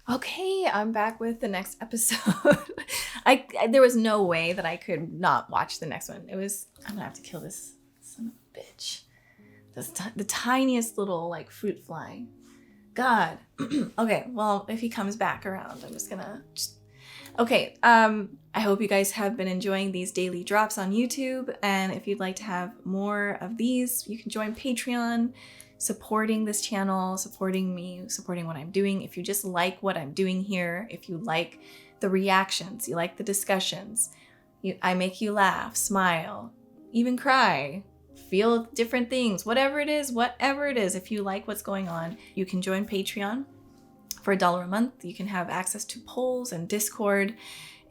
Okay, I'm back with the next episode. There was no way that I could not watch the next one. I'm gonna have to kill this son of a bitch. The tiniest little like fruit fly. God. Okay, well, if he comes back around, I'm just gonna Okay, I hope you guys have been enjoying these daily drops on YouTube, and if you'd like to have more of these, you can join Patreon, supporting this channel, supporting me, supporting what I'm doing. If you just like what I'm doing here, if you like the reactions, you like the discussions, I make you laugh, smile, even cry, feel different things, whatever it is, if you like what's going on, you can join Patreon. For $1 a month, you can have access to polls and Discord,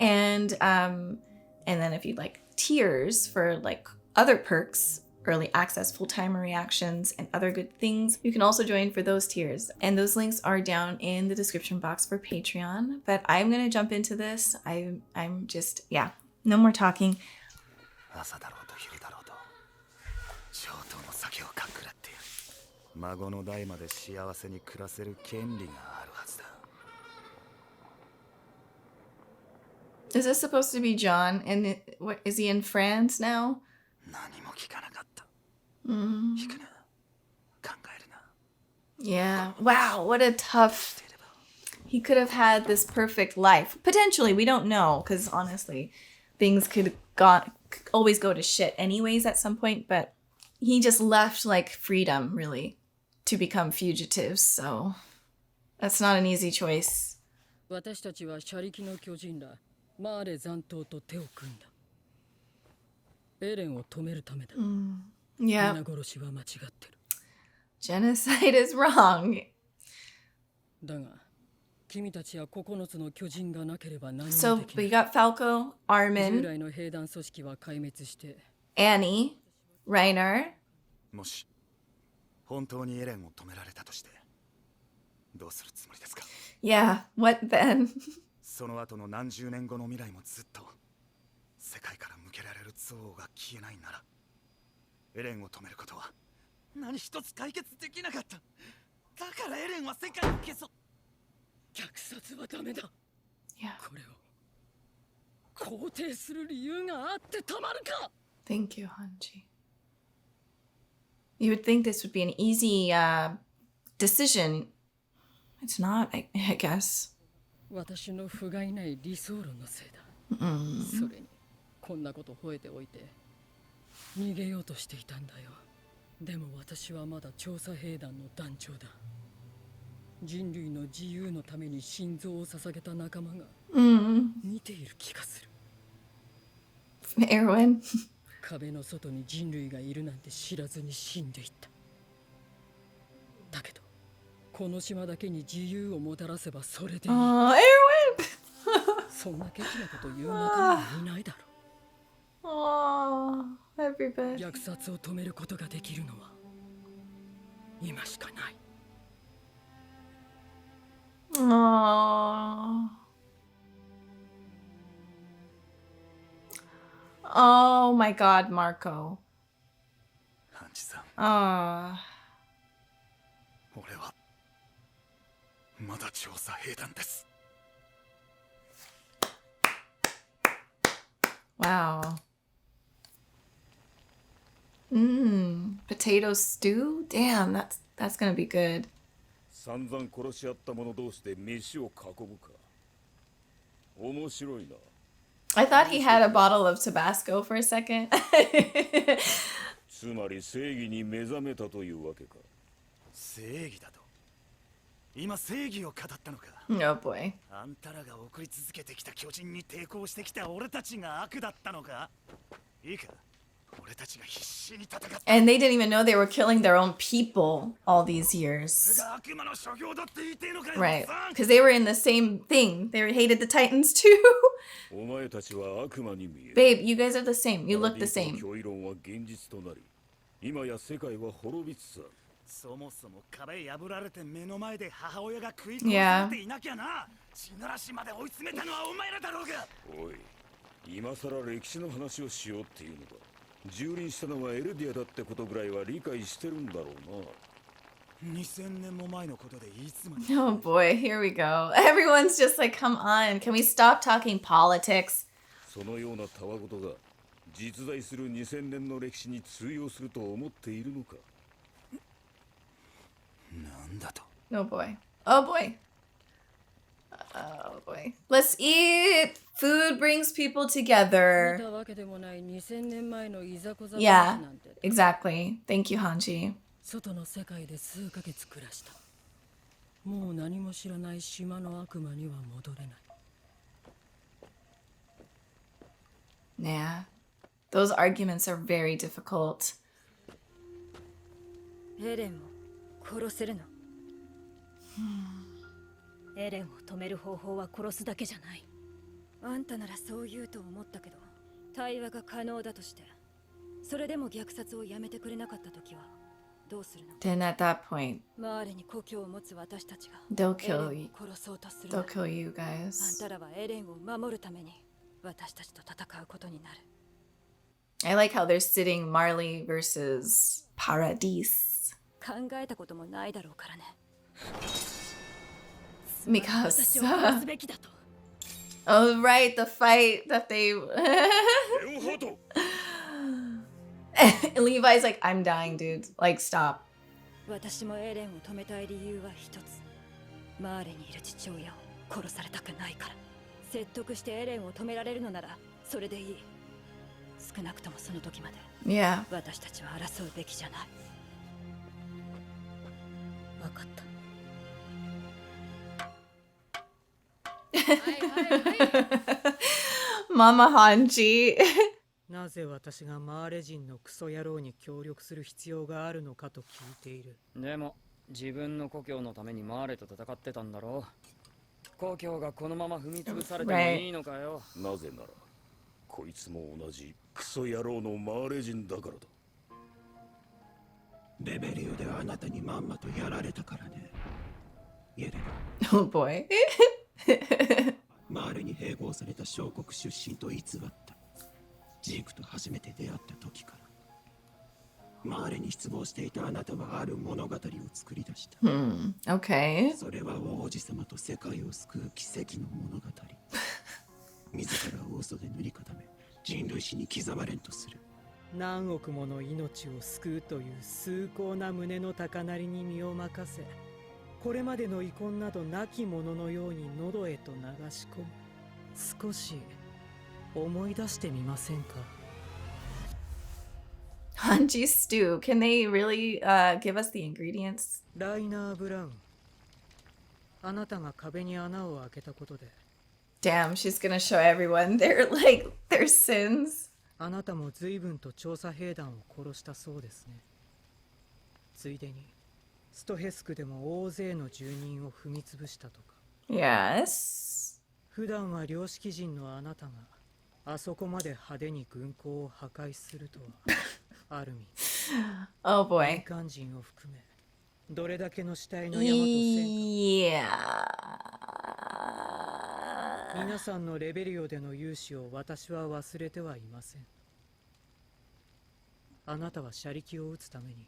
and then if you'd like tiers for like other perks, early access, full-timer reactions, and other good things, you can also join for those tiers. And those links are down in the description box for Patreon. But I'm gonna jump into this. I'm just no more talking. 孫の代まで幸せに暮らせる権利があるはずだ。 Is this supposed to be John? And what is he in France now? 何も聞かなかった。Mm. 聞くな。考えるな。 Yeah. Wow, what a tough... He could have had this perfect life. Potentially, we don't know, because honestly, things could always go to shit anyways at some point, but he just left like freedom, really, to become fugitives, so that's not an easy choice. 私たちは車力の巨人らマーレ残党と手を組んだ。エレンを止めるためだ。Yeah. 皆殺しは間違ってる。Genocide is wrong. だが、君たちは9つの巨人がなければ何もでき So ない。we got Falco, 従 Armin, 来の兵団組織は壊滅して。Annie, Reiner. もし本当にエレンを止められたとしてどうするつもりですか？ Yeah, what then? その後の何十年後の未来もずっと世界から向けられる憎悪が消えないならエレンを止めることは何一つ解決できなかった。だからエレンは世界を消そう。虐殺はダメだ。 Yeah. これを肯定する理由があってたまるか。 Thank you, Hanji. You would think this would be an easy decision. It's not, I guess. 私の不甲斐ない理想論のせいだ。それにこんなこと吠えておいて逃げようとしていたんだよ。でも私はまだ調査兵団の団長だ。人類の自由のために心臓を捧げた仲間が見ている気がする。Erwin. 壁の外に人類がいるなんて知らずに死んでいった。だけどこの島だけに自由をもたらせばそれでいい。Erwin! そんなケチなこと言う仲間はいないだろう。Everybody. 虐殺を止めることができるのは今しかない。Oh my God, Marco. ハンチさん、 Ah. 俺はまだ調査兵団です。 Wow. Potato stew? Damn, that's gonna be good. 散々殺し合った者同士で飯を囲むか。面白いな。 I thought he had a bottle of Tabasco for a second. つまり正義に目覚めたというわけか。正義だと。今正義を語ったのか。 Oh boy. あんたらが送り続けてきた巨人に抵抗してきた俺たちが悪だったのか。いいか。俺たちが必死に戦った。 And they didn't even know they were killing their own people all these years. 悪魔の所業だって言っていいのかよ。 Right. Because they were in the same thing. They hated the Titans too. お前たちは悪魔に見える。 Babe, you guys are the same. You look the same. 脅威論は現実となり、今や世界は滅びつつある。そもそも壁破られて目の前で母親が食い殺されていなきゃな。血ならしまで追い詰めたのはお前らだろうが。おい、今さら歴史の話をしようっていうのか。蹂躙したのはエルディアだってことぐらいは理解してるんだろう2000年も前のことでいつまで Oh boy, here we go. Everyone's just like, come on, can we stop talking politics? そのようなたわごとが実在する2000年の歴史に通用すると思っているのか。なんだと Oh boy. Oh boy. Oh boy. Let's eat. Food brings people 見 together. たわけでもない2000年前のいざこざ Yeah, 話なんて exactly. Thank you, Hanji. 外の世界で数ヶ月暮らした。もう何も知らない島の悪魔には戻れない。 Nah. Those arguments are very difficult. エレンを殺せるの。エレンを止める方法は殺すだけじゃない。あんたならそう言うと思ったけど、対話が可能だとして、それでも虐殺をやめてくれなかった時はどうするの？ Then at that point, マーレに故郷を持つ私たちが they'll エレ kill ン you. を殺そうとする They'll なら、 kill you あん guys. たらはエレンを守るために私たちと戦うことになる。 I like how they're sitting Marley versus Paradis. 考えたこともないだろうからね。 Because 私を殺すべきだと。 oh right, the fight that they レオハート Levi's like, I'm dying, dude. Like, stop. 私もエレンを止めたい理由は一つ。マーレにいる父親を殺されたくないから。説得してエレンを止められるのならそれでいい。少なくともその時まで Yeah. 私たちは争うべきじゃない。分かった。 Mama Hanji. なぜ私がマーレ人のクソ野郎に協力する必要があるのかと聞いている。でも自分の故郷のためにマーレと戦ってたんだろう。故郷がこのまま踏み潰されてもいいのかよ。なぜならこいつも同じクソ野郎のマーレ人だからだ。レベリオであなたにまんまとやられたからね。イエレナ、 Oh boy. マーレに併合された小国出身と偽った。ジークと初めて出会った時から。マーレに失望していたあなたはある物語を作り出した。 Okay. それは王子様と世界を救う奇跡の物語。自らを嘘で塗り固め、人類史に刻まれんとする。何億もの命を救うという崇高な胸の高鳴りに身を任せ、これまでの遺恨などなきもののように喉へと流し込む。少し思い出してみませんか？ Hanji stew. Can they really give us the ingredients? ライナー・ブラウン、あなたが壁に穴を開けたことで、 Damn, she's gonna show everyone their sins. あなたも随分と調査兵団を殺したそうですね。ついでにストヘスクでも大勢の住人を踏み潰したとか。 Yes. 普段は良識人のあなたがあそこまで派手に軍港を破壊するとはある意味 Oh 民 boy. 間人を含めどれだけの死体の山と戦 Yeah. 火。皆さんのレベリオでの勇姿を私は忘れてはいません。あなたは車力を撃つために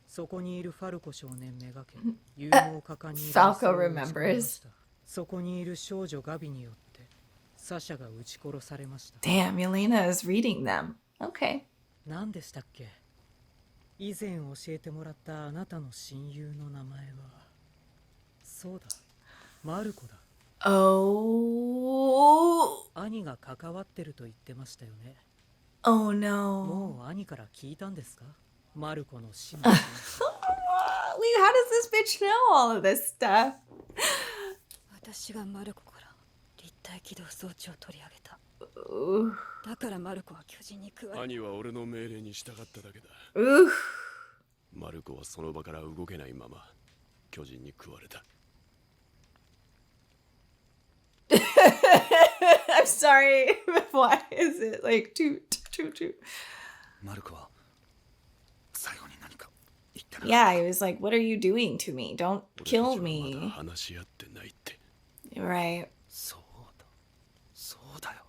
そこにいるファルコ少年めがけ勇猛果敢に Falco 連装を打ち込みました。 remembers. そこにいる少女ガビによってサシャが撃ち殺されました。 Damn, Yelena is reading them. Okay. 何でしたっけ？以前教えてもらったあなたの親友の名前は。そうだ、マルコだ。 Oh. 兄が関わってると言ってましたよね。 Oh no. もう兄から聞いたんですか？マルコの死の。 How does this bitch know all of this stuff? 私がマルコから立体起動装置を取り上げた。 Ooh. だからマルコは巨人に加え、兄は俺の命令に従っただけだ。 Ooh. マルコはその場から動けないまま巨人に食われた。I'm sorry. Why is it like too? マルコは最後に何か言ってな Yeah, he was like, "What are you doing to me? Don't 俺たち kill はまだ me." 話し合ってないって。 Right. そうだ、そうだよ。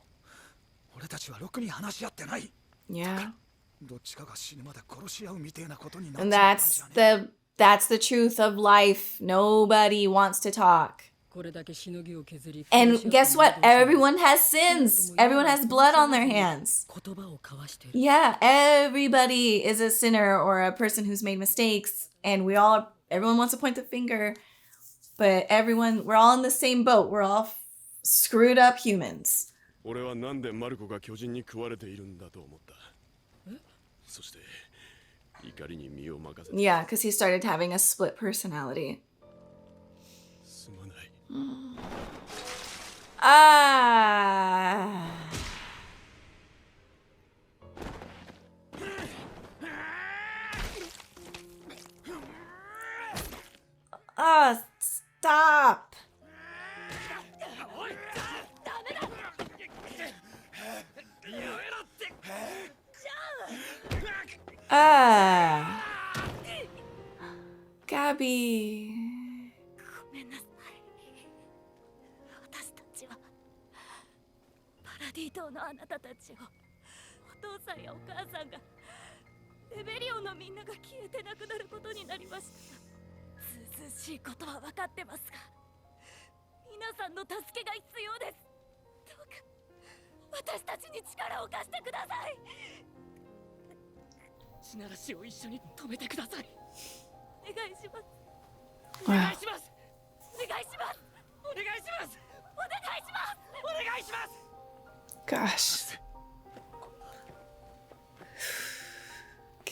俺たちはろくに話し合ってない。 Yeah. どっちかが死ぬまで殺し合うみてえなことになっ And ちまったん that's じゃね That's the truth of life. Nobody wants to talk. これだけしのぎを削り And 殺し合って guess what? いる同士は Everyone has sins. Everyone has blood on their hands. 言葉を交わしている Yeah, everybody is a sinner or a person who's made mistakes. And everyone wants to point the finger. But we're all in the same boat. We're all screwed up humans. 俺はなんでマルコが巨人に食われているんだと思った。そして怒りに身を任せて。 Yeah, because he started having a split personality. すまない。 Ah. Ah, stop. Ah. Gabby. ごめんなさい。私たちはパラディ島のあなたたちをお父さんやお母さんがレベリオンのみんなが消えてなくなることになりました。ずうずうしいことは分かってますが、皆さんの助けが必要です。どうか私たちに力を貸してください。地ならしを一緒に止めてください。お願いします。お願いします。お願いします。お願いします。お願いします。お願いします。 Gosh.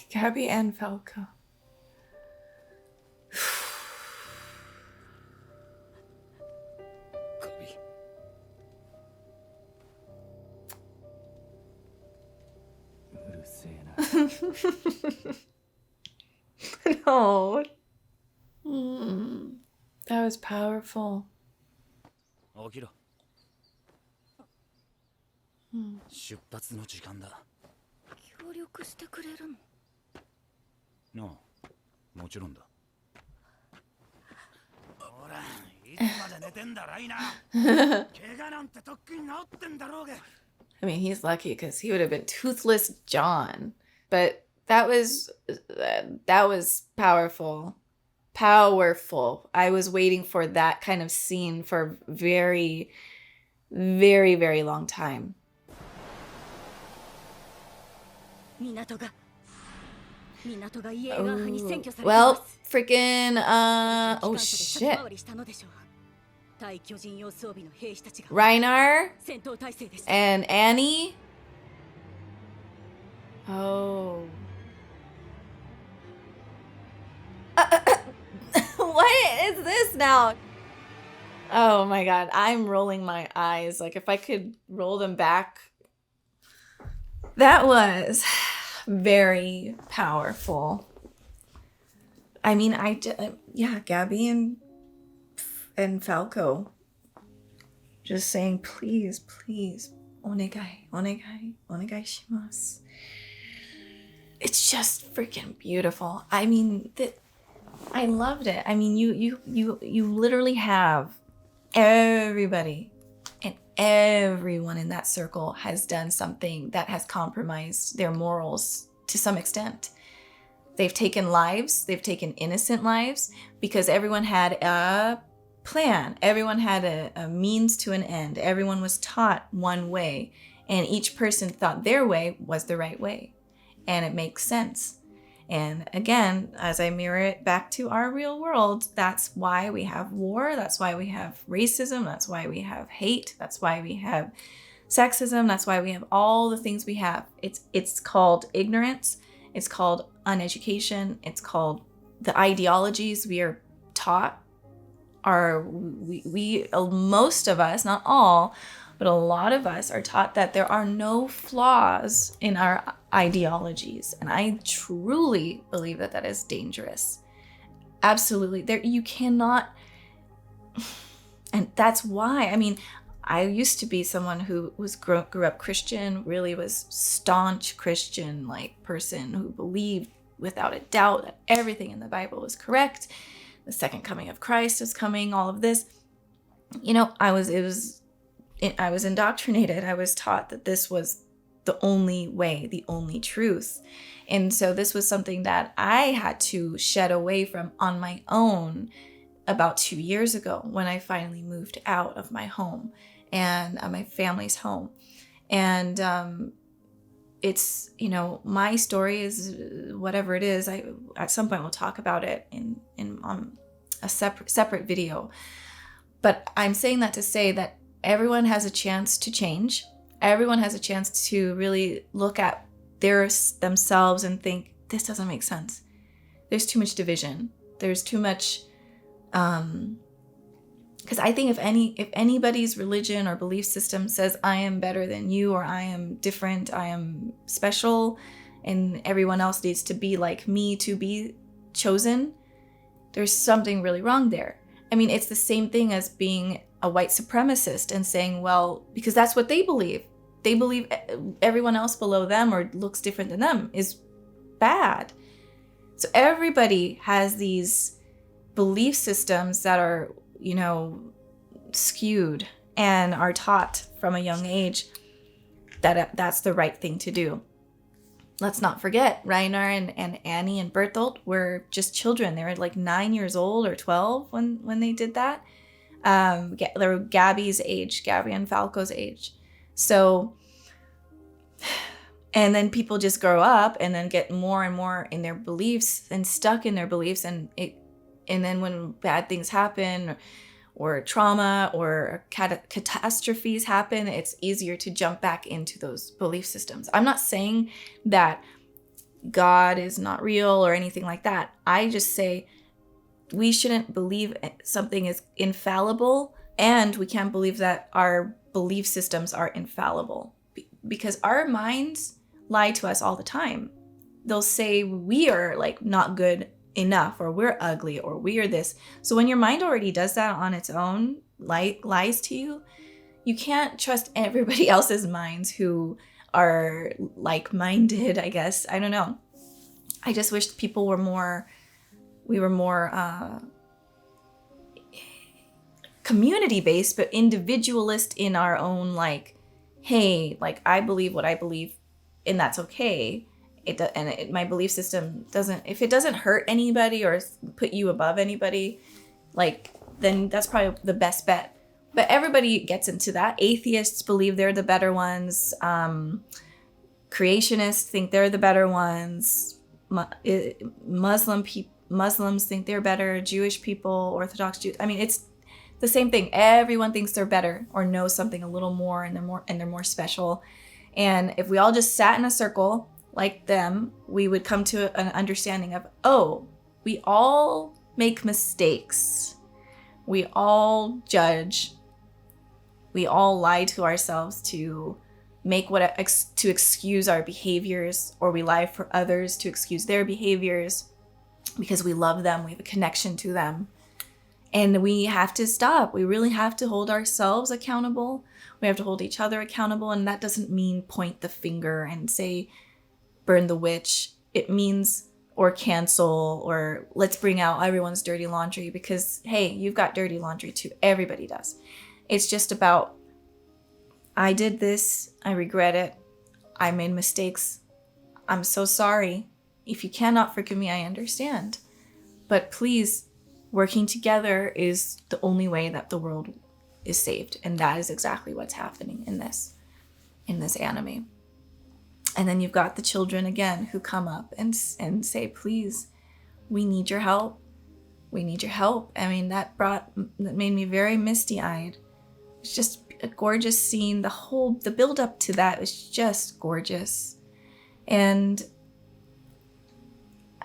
Gabby and Falco. No. That was powerful. 起きろ。出発の時間だ。協力してくれるの？なあ、もちろんだ。ほら、いつまで寝てんだライナー。怪我なんてとっくに治ってんだろうが。I mean, he's lucky because he would have been toothless John. But that was powerful. Powerful. I was waiting for that kind of scene for a very, very, very long time. 港がイエーガー派に占拠されています。 Well, freaking oh shit. Reinar and Annie. Oh. What is this now? Oh my god, I'm rolling my eyes. Like if I could roll them back. That was very powerful. I mean, yeah, Gabby and Falco just saying, please, please, onegai, onegai, onegai shimasu. It's just freaking beautiful. I mean, I loved it. I mean, you literally have everybody and everyone in that circle has done something that has compromised their morals to some extent. They've taken lives, they've taken innocent lives because everyone had a plan. Everyone had a means to an end. Everyone was taught one way and each person thought their way was the right way. And it makes sense. And again, as I mirror it back to our real world, that's why we have war. That's why we have racism. That's why we have hate. That's why we have sexism. That's why we have all the things we have. It's called ignorance. It's called uneducation. It's called the ideologies we are taught we most of us, not all, but a lot of us are taught that there are no flaws in our ideologies. And I truly believe that is dangerous. Absolutely. You cannot. And that's why, I mean, I used to be someone who grew up Christian, really was staunch Christian like person who believed without a doubt that everything in the Bible was correct. The second coming of Christ is coming, all of this. You know, I was indoctrinated. I was taught that this was the only way, the only truth. And so this was something that I had to shed away from on my own about 2 years ago when I finally moved out of my home and my family's home. And it's, you know, my story is whatever it is. I at some point we'll talk about it in a separate video. But I'm saying that to say that everyone has a chance to change. Everyone has a chance to really look at themselves and think, this doesn't make sense. There's too much division. There's too much, because I think if anybody's religion or belief system says I am better than you, or I am different, I am special, and everyone else needs to be like me to be chosen, there's something really wrong there. I mean, it's the same thing as being a white supremacist and saying, well, because that's what they believe. They believe everyone else below them or looks different than them is bad. So everybody has these belief systems that are, you know, skewed and are taught from a young age that that's the right thing to do. Let's not forget, Reiner and Annie and Bertolt were just children. They were like 9 years old or 12 when they did that. They were Gabby's age, Gabby and Falco's age. So, and then people just grow up and then get more and more in their beliefs and stuck in their beliefs. And then when bad things happen or trauma or catastrophes happen, it's easier to jump back into those belief systems. I'm not saying that God is not real or anything like that. I just say we shouldn't believe something is infallible, and we can't believe that our belief systems are infallible, because our minds lie to us all the time. They'll say we are like not good enough, or we're ugly, or we're this. So when your mind already does that on its own, lies to you, you can't trust everybody else's minds who are like-minded, I guess. I don't know. I just wish people were more, we were more community-based, but individualist in our own, like, hey, like, I believe what I believe, and that's okay. My belief system doesn't, if it doesn't hurt anybody or put you above anybody, like, then that's probably the best bet. But everybody gets into that. Atheists believe they're the better ones. Creationists think they're the better ones. Muslims think they're better. Jewish people, Orthodox Jews. I mean, it's the same thing. Everyone thinks they're better or knows something a little more, and they're more special. And if we all just sat in a circle like them, we would come to an understanding of, oh, we all make mistakes. We all judge. We all lie to ourselves to to excuse our behaviors, or we lie for others to excuse their behaviors because we love them, we have a connection to them. And we have to stop. We really have to hold ourselves accountable. We have to hold each other accountable. And that doesn't mean point the finger and say, burn the witch. It means, or cancel, or let's bring out everyone's dirty laundry, because, hey, you've got dirty laundry too. Everybody does. It's just about, I did this. I regret it. I made mistakes. I'm so sorry. If you cannot forgive me, I understand. But please, working together is the only way that the world is saved. And that is exactly what's happening in this anime. And then you've got the children again who come up and say, please, we need your help. We need your help. I mean, that made me very misty-eyed. It's just a gorgeous scene. The build up to that was just gorgeous. And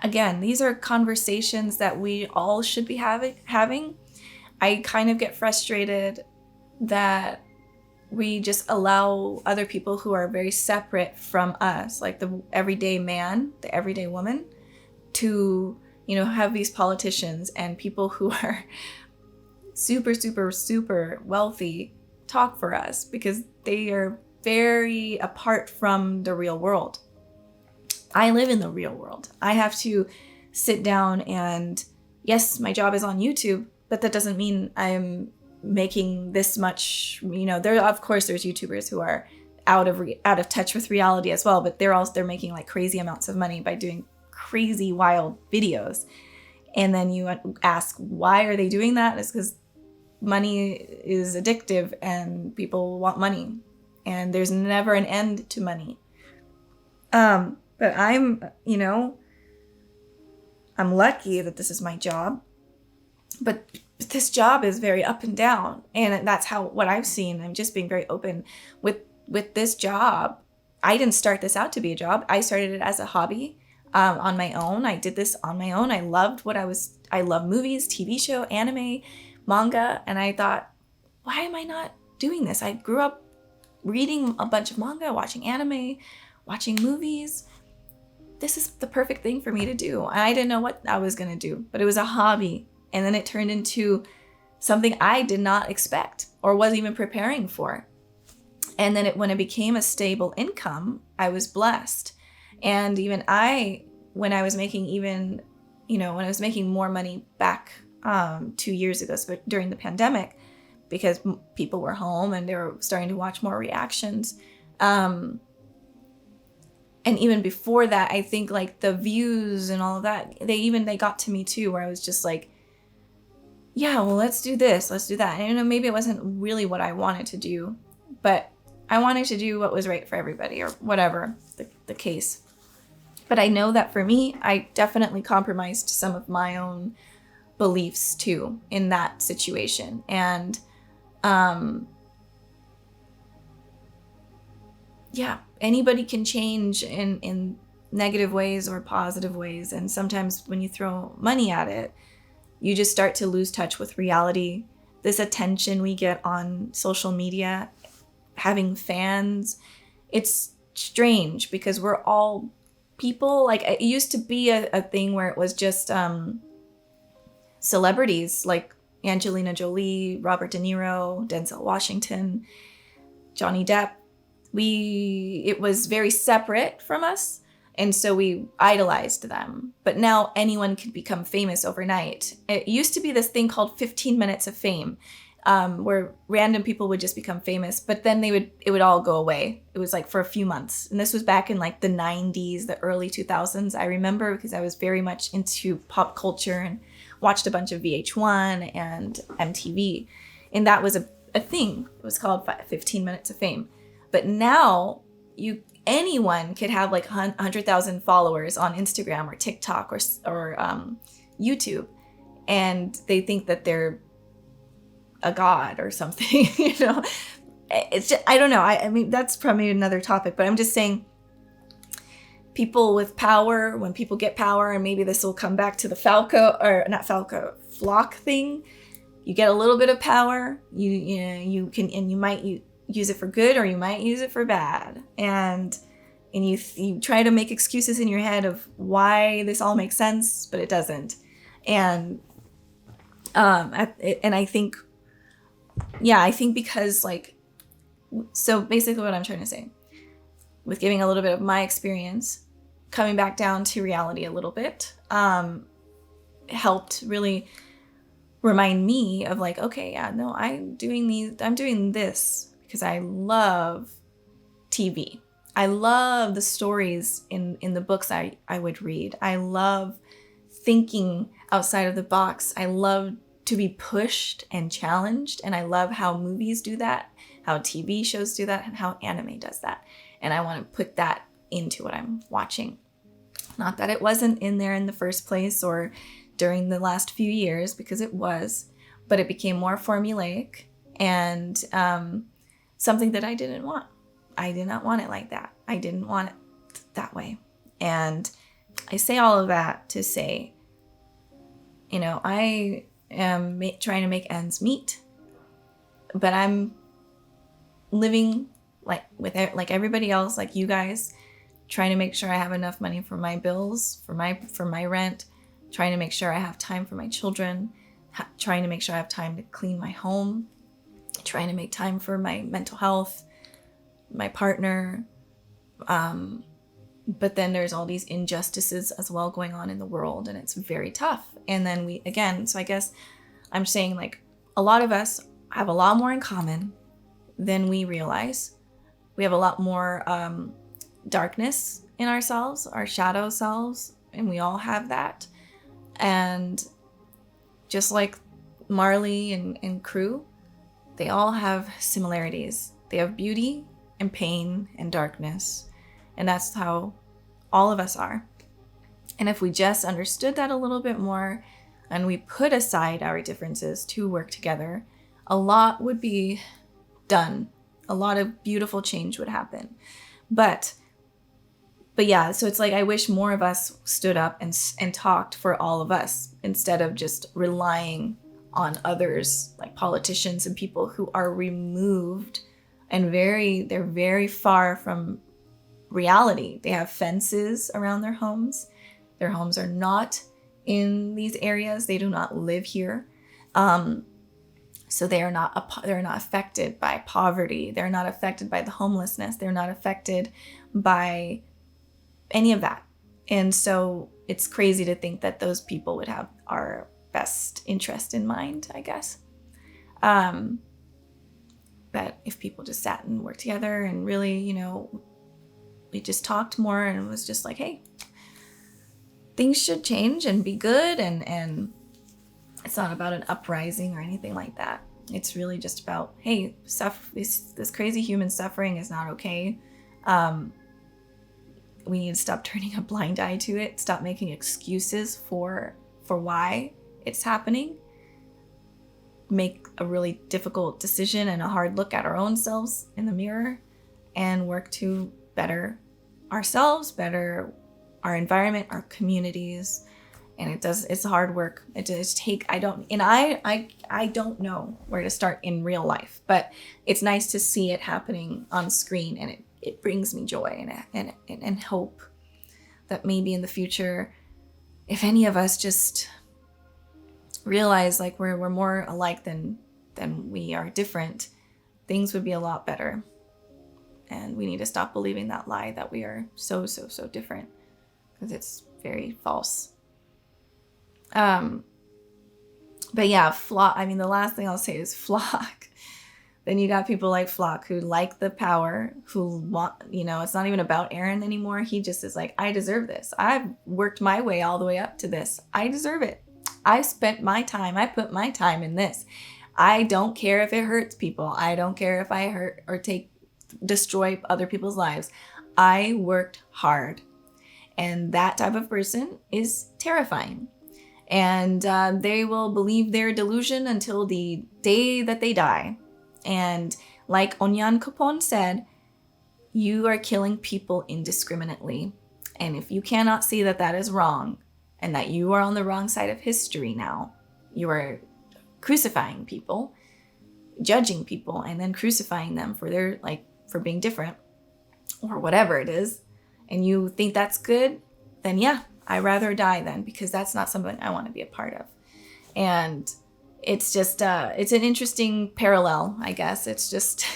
again, these are conversations that we all should be having. I kind of get frustrated that we just allow other people who are very separate from us, like the everyday man, the everyday woman, to, you know, have these politicians and people who are super, super, super wealthy talk for us, because they are very apart from the real world. I live in the real world. I have to sit down and, yes, my job is on YouTube, but that doesn't mean I'm making this much, you know. Of course there's YouTubers who are out of touch with reality as well, but they're making like crazy amounts of money by doing crazy wild videos. And then you ask, why are they doing that? It's because money is addictive and people want money, and there's never an end to money. But I'm lucky that this is my job, but this job is very up and down, and that's what I've seen. I'm just being very open with this job. I didn't start this out to be a job. I started it as a hobby, on my own. I did this on my own. I love movies, TV show, anime, manga, and I thought, why am I not doing this? I grew up reading a bunch of manga, watching anime, watching movies. This is the perfect thing for me to do. And I didn't know what I was going to do, but it was a hobby. And then it turned into something I did not expect or wasn't even preparing for. And then when it became a stable income, I was blessed. And even when I was making more money back 2 years ago, so during the pandemic, because people were home and they were starting to watch more reactions. And even before that, I think like the views and all of that, they got to me too, where I was just like, yeah, well, let's do this, let's do that. And maybe it wasn't really what I wanted to do, but I wanted to do what was right for everybody, or whatever the case. But I know that for me, I definitely compromised some of my own beliefs too in that situation. And yeah, anybody can change in negative ways or positive ways. And sometimes when you throw money at it, you just start to lose touch with reality. This attention we get on social media, having fans, it's strange because we're all people. Like, it used to be a thing where it was just celebrities like Angelina Jolie, Robert De Niro, Denzel Washington, Johnny Depp. It was very separate from us, and so we idolized them. But now anyone can become famous overnight. It used to be this thing called 15 minutes of fame, where random people would just become famous, but then it would all go away. It was like for a few months. And this was back in like the 90s, the early 2000s. I remember because I was very much into pop culture and watched a bunch of VH1 and MTV. And that was a thing. It was called 15 minutes of fame. But now anyone could have like 100,000 followers on Instagram or TikTok or YouTube, and they think that they're a god or something. It's just, I don't know. I mean, that's probably another topic, but I'm just saying, people with power, when people get power, and maybe this will come back to the flock thing. You get a little bit of power, you can, and you might use it for good or you might use it for bad, and you try to make excuses in your head of why this all makes sense, but it doesn't. And I think because like, so basically what I'm trying to say with giving a little bit of my experience, coming back down to reality a little bit, helped really remind me of like, okay, yeah, no, I'm doing this because I love TV. I love the stories in the books I would read. I love thinking outside of the box. I love to be pushed and challenged, and I love how movies do that, how TV shows do that, and how anime does that. And I want to put that into what I'm watching. Not that it wasn't in there in the first place or during the last few years, because it was, but it became more formulaic and something that I didn't want. I did not want it like that. I didn't want it that way. And I say all of that to say, I am trying to make ends meet, but I'm living like everybody else, like you guys, trying to make sure I have enough money for my bills, for my rent, trying to make sure I have time for my children, trying to make sure I have time to clean my home, trying to make time for my mental health, my partner. But then there's all these injustices as well going on in the world, and it's very tough. And then so I guess I'm saying like a lot of us have a lot more in common than we realize. We have a lot more darkness in ourselves, our shadow selves, and we all have that. And just like Marley and crew, they all have similarities. They have beauty and pain and darkness. And that's how all of us are. And if we just understood that a little bit more and we put aside our differences to work together, a lot would be done. A lot of beautiful change would happen. But yeah, so it's like I wish more of us stood up and talked for all of us instead of just relying on others, like politicians and people who are removed and they're very far from reality. They have fences around their homes. Their homes are not in these areas. They do not live here. So they're not affected by poverty. They're not affected by the homelessness. They're not affected by any of that. And so it's crazy to think that those people would have our best interest in mind, I guess. But if people just sat and worked together and really, we just talked more and it was just like, hey, things should change and be good. And it's not about an uprising or anything like that. It's really just about, hey, this crazy human suffering is not okay. We need to stop turning a blind eye to it. Stop making excuses for why it's happening. Make a really difficult decision and a hard look at our own selves in the mirror and work to better ourselves, better our environment, our communities. And it's hard work. I don't know where to start in real life, but it's nice to see it happening on screen, and it brings me joy and hope that maybe in the future, if any of us just realize like we're more alike than we are different, things would be a lot better. And we need to stop believing that lie that we are so different, because it's very false. But yeah, Flock, the last thing I'll say is Flock. Then you got people like Flock who like the power, who want, it's not even about Eren anymore. He just is like, I deserve this. I've worked my way all the way up to this. I deserve it. I spent my time. I put my time in this. I don't care if it hurts people. I don't care if I hurt or destroy other people's lives. I worked hard. And that type of person is terrifying. And they will believe their delusion until the day that they die. And like Onyan Kupon said, you are killing people indiscriminately. And if you cannot see that that is wrong and that you are on the wrong side of history now, you are crucifying people, judging people, and then crucifying them for being different or whatever it is, and you think that's good, then yeah, I'd rather die then, because that's not something I want to be a part of. And it's just, it's an interesting parallel, I guess. It's just,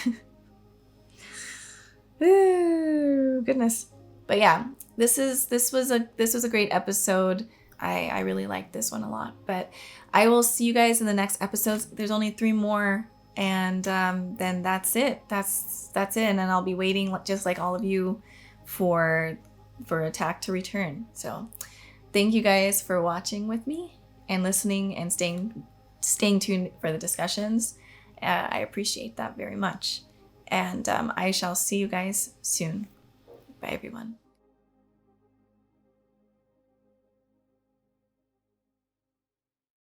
ooh, goodness. But yeah, this was a great episode. I really liked this one a lot. But I will see you guys in the next episodes. There's only 3 more, and then that's it. That's it. And I'll be waiting, just like all of you, for Attack to return. So thank you guys for watching with me and listening and staying tuned for the discussions. I appreciate that very much. And I shall see you guys soon. Bye, everyone.